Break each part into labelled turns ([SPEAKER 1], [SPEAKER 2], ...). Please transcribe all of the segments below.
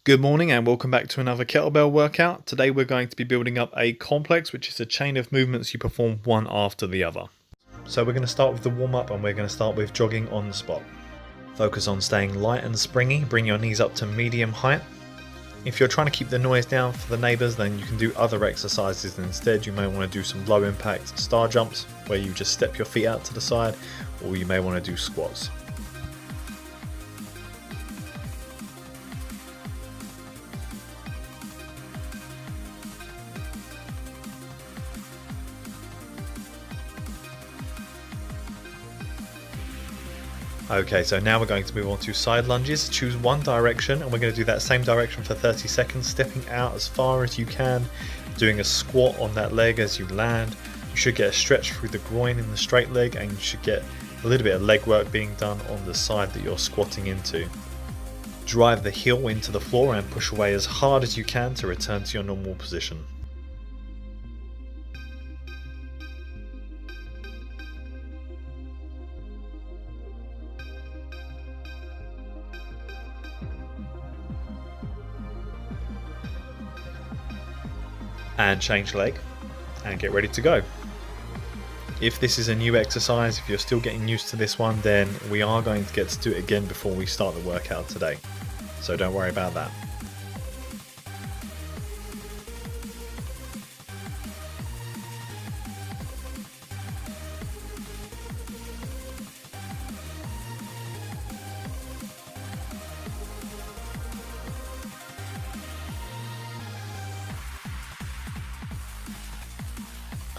[SPEAKER 1] Good morning and welcome back to another kettlebell workout. Today we're going to be building up a complex, which is a chain of movements you perform one after the other. So we're going to start with the warm-up and we're going to start with jogging on the spot. Focus on staying light and springy, bring your knees up to medium height. If you're trying to keep the noise down for the neighbours, then you can do other exercises instead. You may want to do some low impact star jumps where you just step your feet out to the side, or you may want to do squats. Okay, so now we're going to move on to side lunges. Choose one direction and we're going to do that same direction for 30 seconds, stepping out as far as you can, doing a squat on that leg as you land. You should get a stretch through the groin in the straight leg, and you should get a little bit of leg work being done on the side that you're squatting into. Drive the heel into the floor and push away as hard as you can to return to your normal position. And change leg and get ready to go. If this is a new exercise, if you're still getting used to this one, then we are going to get to do it again before we start the workout today, so don't worry about that.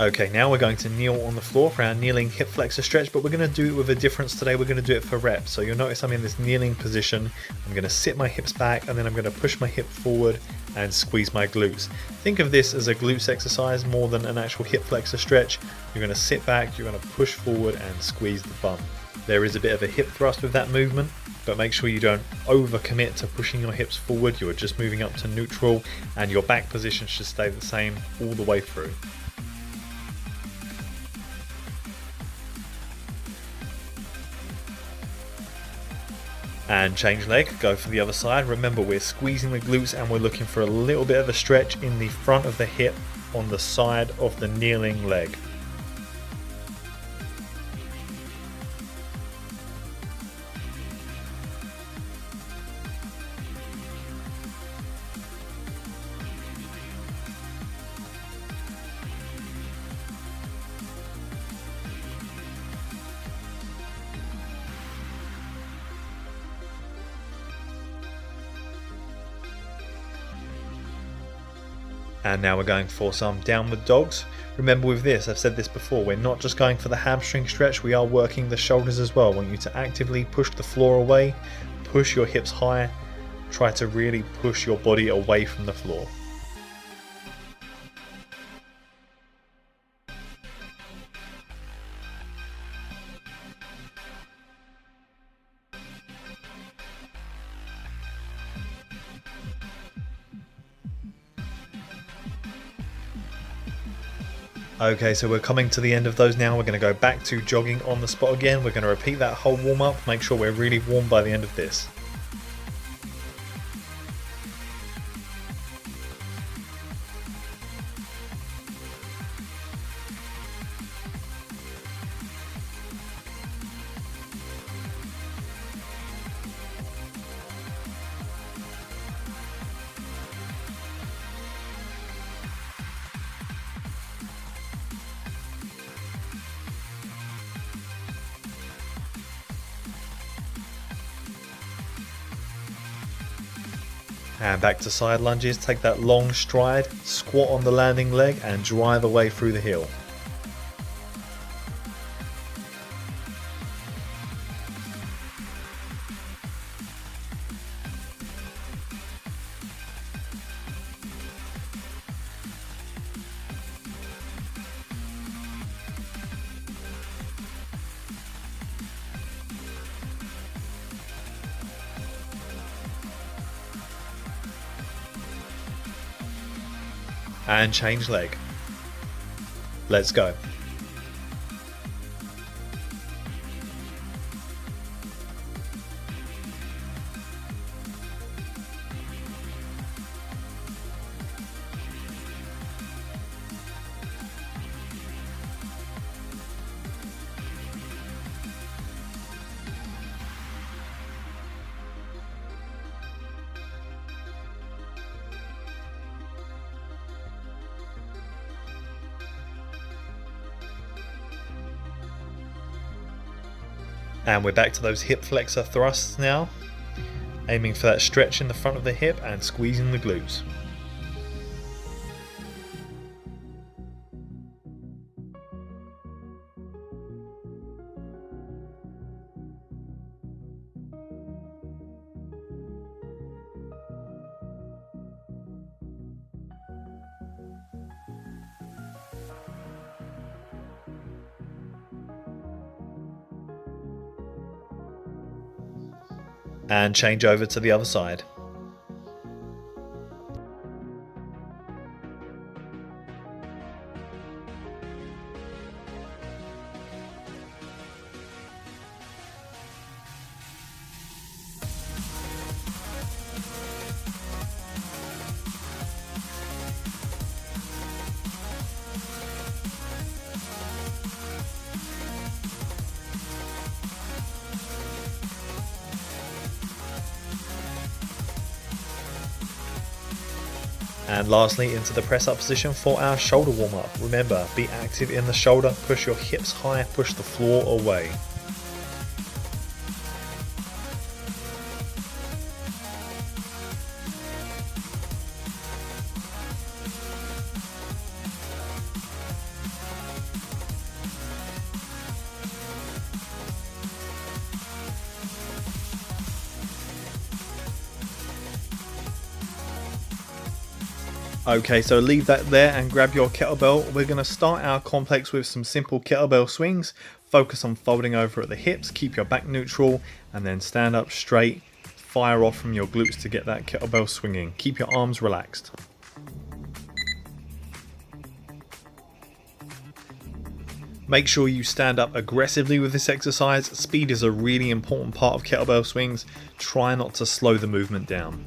[SPEAKER 1] Okay, now we're going to kneel on the floor for our kneeling hip flexor stretch, but we're going to do it with a difference today. We're going to do it for reps. So you'll notice I'm in this kneeling position. I'm going to sit my hips back and then I'm going to push my hip forward and squeeze my glutes. Think of this as a glutes exercise more than an actual hip flexor stretch. You're going to sit back, you're going to push forward and squeeze the bum. There is a bit of a hip thrust with that movement, but make sure you don't overcommit to pushing your hips forward. You're just moving up to neutral and your back position should stay the same all the way through. And change leg, go for the other side. Remember, we're squeezing the glutes and we're looking for a little bit of a stretch in the front of the hip on the side of the kneeling leg. And now we're going for some downward dogs. Remember with this, I've said this before, we're not just going for the hamstring stretch, we are working the shoulders as well. I want you to actively push the floor away, push your hips high, try to really push your body away from the floor. Okay, so we're coming to the end of those now. We're going to go back to jogging on the spot again. We're going to repeat that whole warm up, make sure we're really warm by the end of this. And back to side lunges, take that long stride, squat on the landing leg and drive away through the heel. And change leg. Let's go. And we're back to those hip flexor thrusts now, aiming for that stretch in the front of the hip and squeezing the glutes. And change over to the other side. And lastly, into the press up position for our shoulder warm up. Remember, be active in the shoulder, push your hips high, push the floor away. Okay, so leave that there and grab your kettlebell. We're going to start our complex with some simple kettlebell swings. Focus on folding over at the hips, keep your back neutral, and then stand up straight. Fire off from your glutes to get that kettlebell swinging. Keep your arms relaxed. Make sure you stand up aggressively with this exercise. Speed is a really important part of kettlebell swings. Try not to slow the movement down.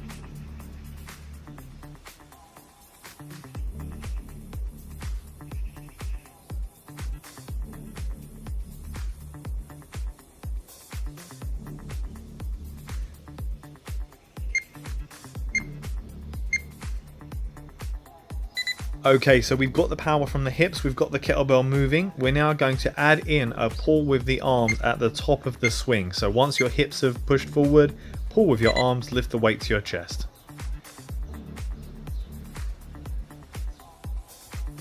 [SPEAKER 1] Okay, so we've got the power from the hips, we've got the kettlebell moving. We're now going to add in a pull with the arms at the top of the swing. So once your hips have pushed forward, pull with your arms, lift the weight to your chest.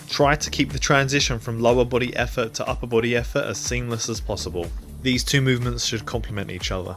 [SPEAKER 1] Try to keep the transition from lower body effort to upper body effort as seamless as possible. These two movements should complement each other.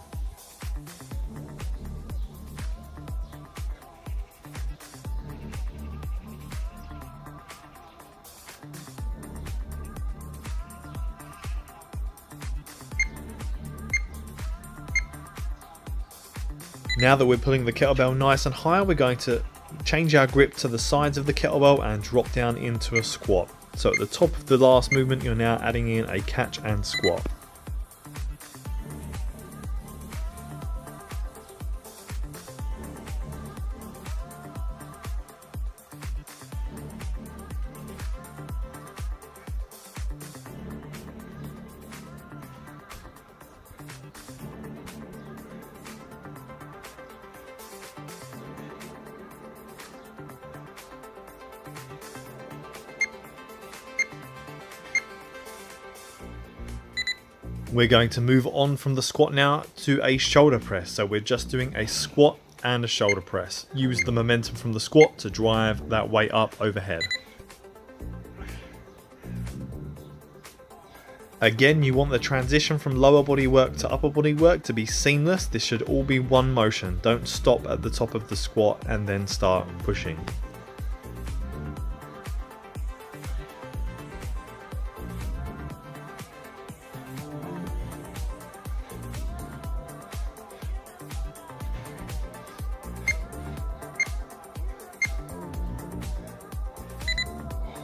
[SPEAKER 1] Now that we're pulling the kettlebell nice and high, we're going to change our grip to the sides of the kettlebell and drop down into a squat. So at the top of the last movement, you're now adding in a catch and squat. We're going to move on from the squat now to a shoulder press. So we're just doing a squat and a shoulder press. Use the momentum from the squat to drive that weight up overhead. Again, you want the transition from lower body work to upper body work to be seamless. This should all be one motion. Don't stop at the top of the squat and then start pushing.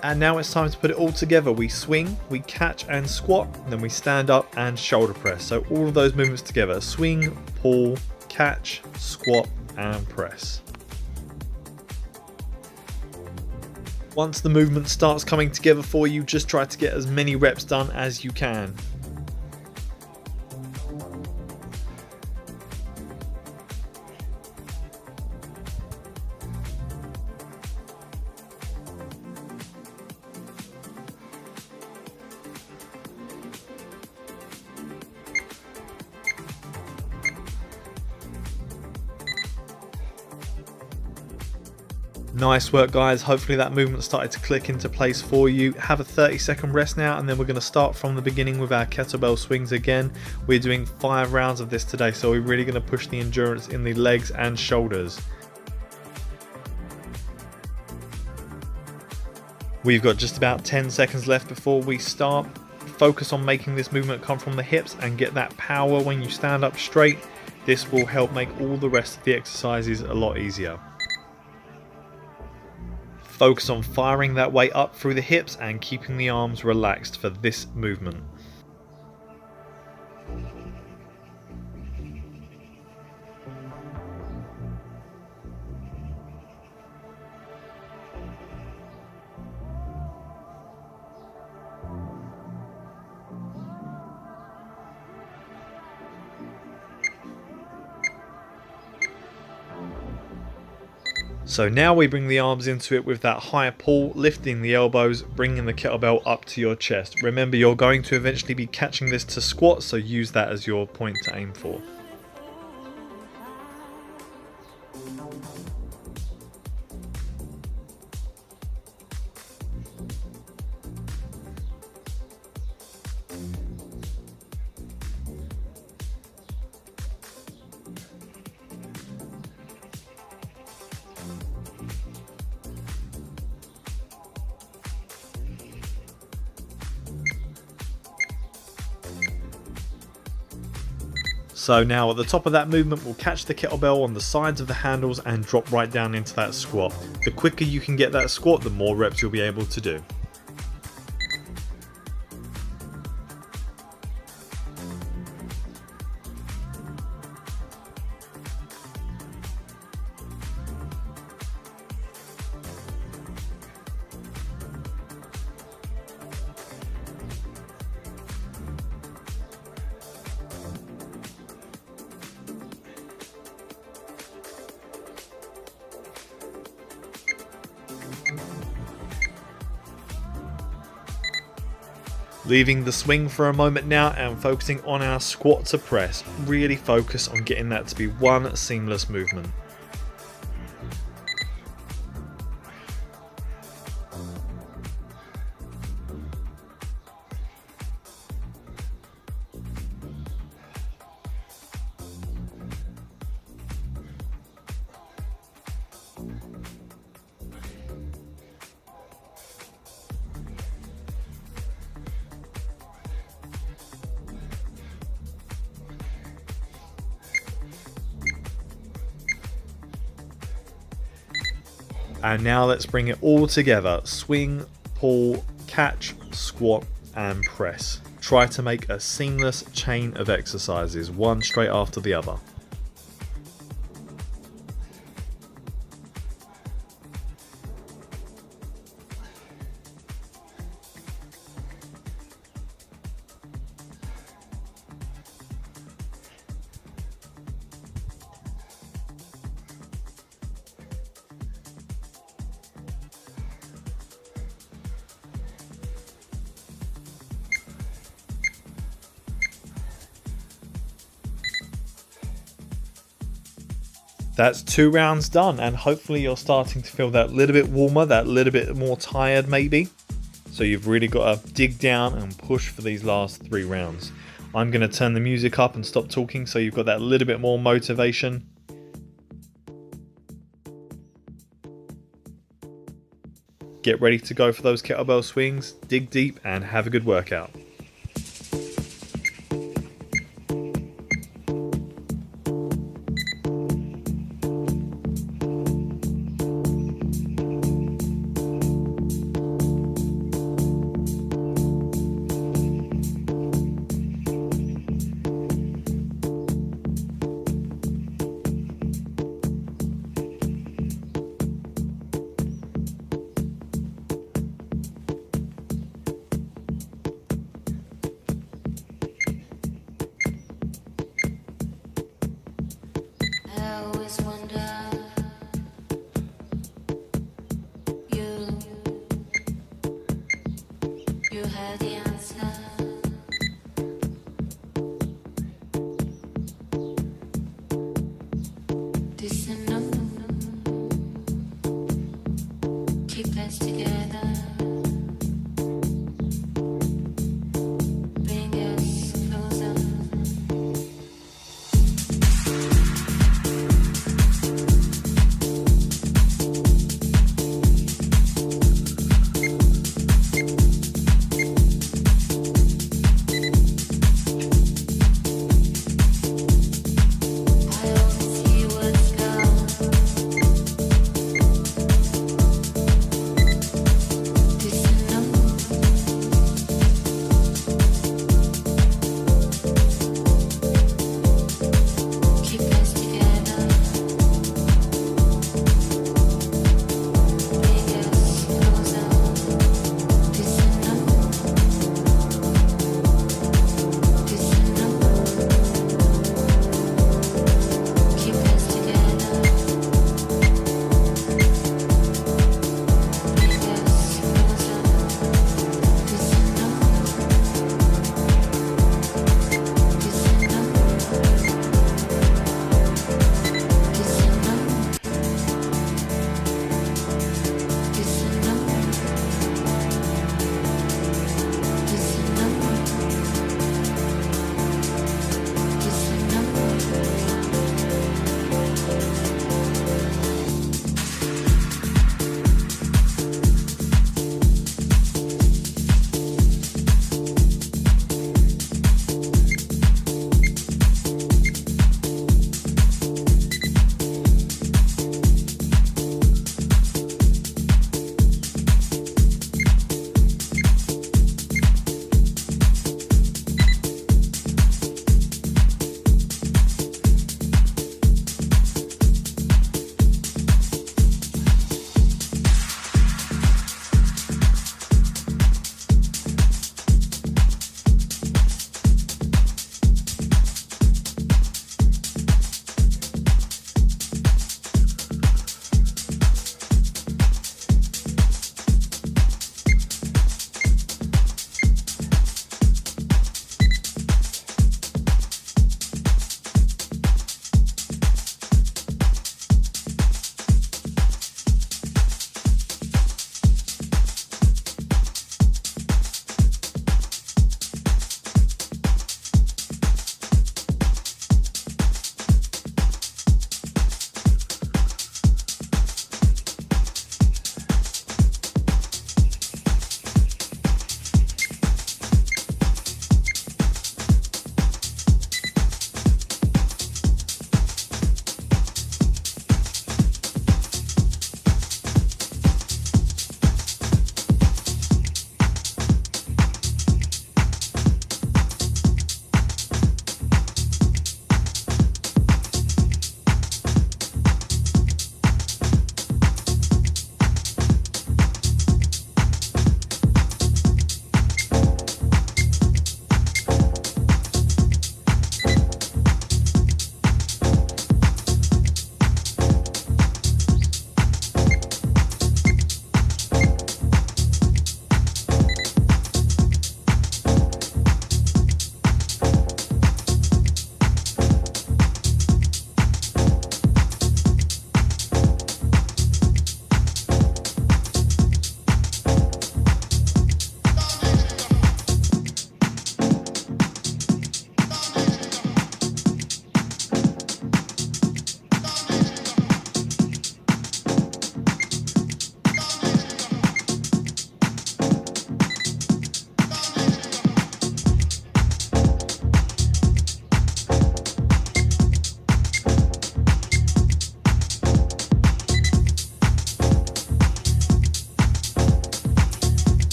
[SPEAKER 1] And now it's time to put it all together. We swing, we catch and squat, then we stand up and shoulder press. So all of those movements together: swing, pull, catch, squat and press. Once the movement starts coming together for you, just try to get as many reps done as you can. Nice work, guys. Hopefully that movement started to click into place for you. Have a 30-second rest now, and then we're going to start from the beginning with our kettlebell swings again. We're doing 5 rounds of this today, so we're really going to push the endurance in the legs and shoulders. We've got just about 10 seconds left before we start. Focus on making this movement come from the hips and get that power when you stand up straight. This will help make all the rest of the exercises a lot easier. Focus on firing that weight up through the hips and keeping the arms relaxed for this movement. So now we bring the arms into it with that high pull, lifting the elbows, bringing the kettlebell up to your chest. Remember, you're going to eventually be catching this to squat, so use that as your point to aim for. So now at the top of that movement, we'll catch the kettlebell on the sides of the handles and drop right down into that squat. The quicker you can get that squat, the more reps you'll be able to do. Leaving the swing for a moment now and focusing on our squat to press. Really focus on getting that to be one seamless movement. And now let's bring it all together. Swing, pull, catch, squat, and press. Try to make a seamless chain of exercises, one straight after the other. That's 2 rounds done, and hopefully you're starting to feel that little bit warmer, that little bit more tired maybe. So you've really got to dig down and push for these last 3 rounds. I'm going to turn the music up and stop talking so you've got that little bit more motivation. Get ready to go for those kettlebell swings, dig deep, and have a good workout.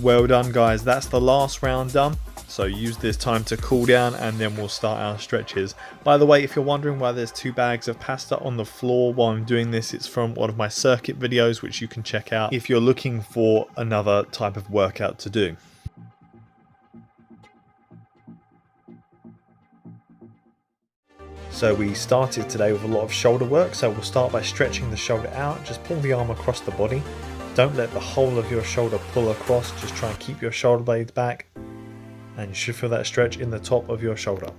[SPEAKER 1] Well done guys, that's the last round done. So use this time to cool down and then we'll start our stretches. By the way, if you're wondering why there's 2 bags of pasta on the floor while I'm doing this, it's from one of my circuit videos which you can check out if you're looking for another type of workout to do. So we started today with a lot of shoulder work, so we'll start by stretching the shoulder out. Just pull the arm across the body. Don't let the whole of your shoulder pull across, just try and keep your shoulder blades back. And you should feel that stretch in the top of your shoulder.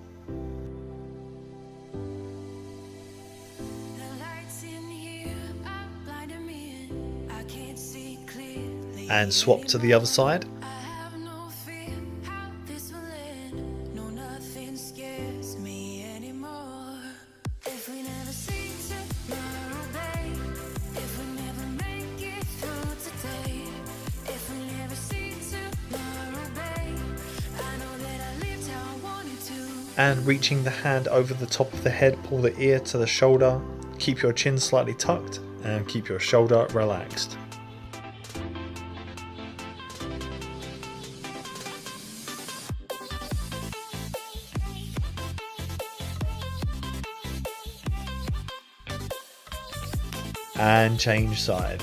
[SPEAKER 1] And swap to the other side. And reaching the hand over the top of the head, pull the ear to the shoulder, keep your chin slightly tucked and keep your shoulder relaxed. And change side.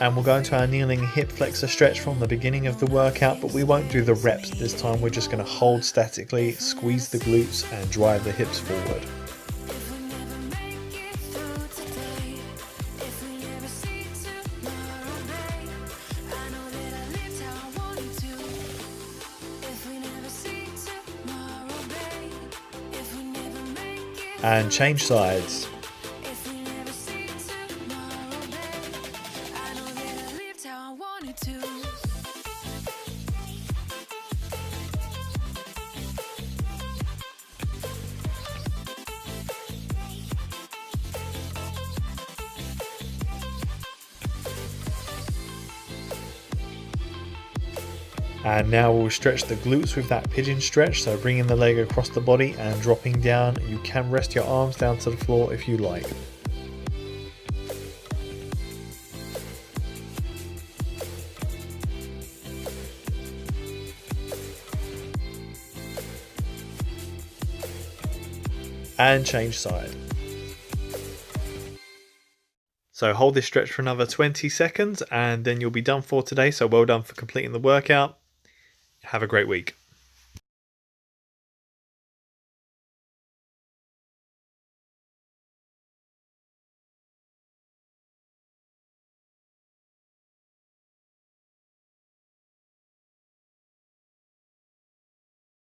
[SPEAKER 1] And we'll go into our kneeling hip flexor stretch from the beginning of the workout, but we won't do the reps this time. We're just going to hold statically, squeeze the glutes and drive the hips forward. And change sides. And now we'll stretch the glutes with that pigeon stretch, so bringing the leg across the body and dropping down. You can rest your arms down to the floor if you like. And change side. So hold this stretch for another 20 seconds and then you'll be done for today. So well done for completing the workout. Have a great week.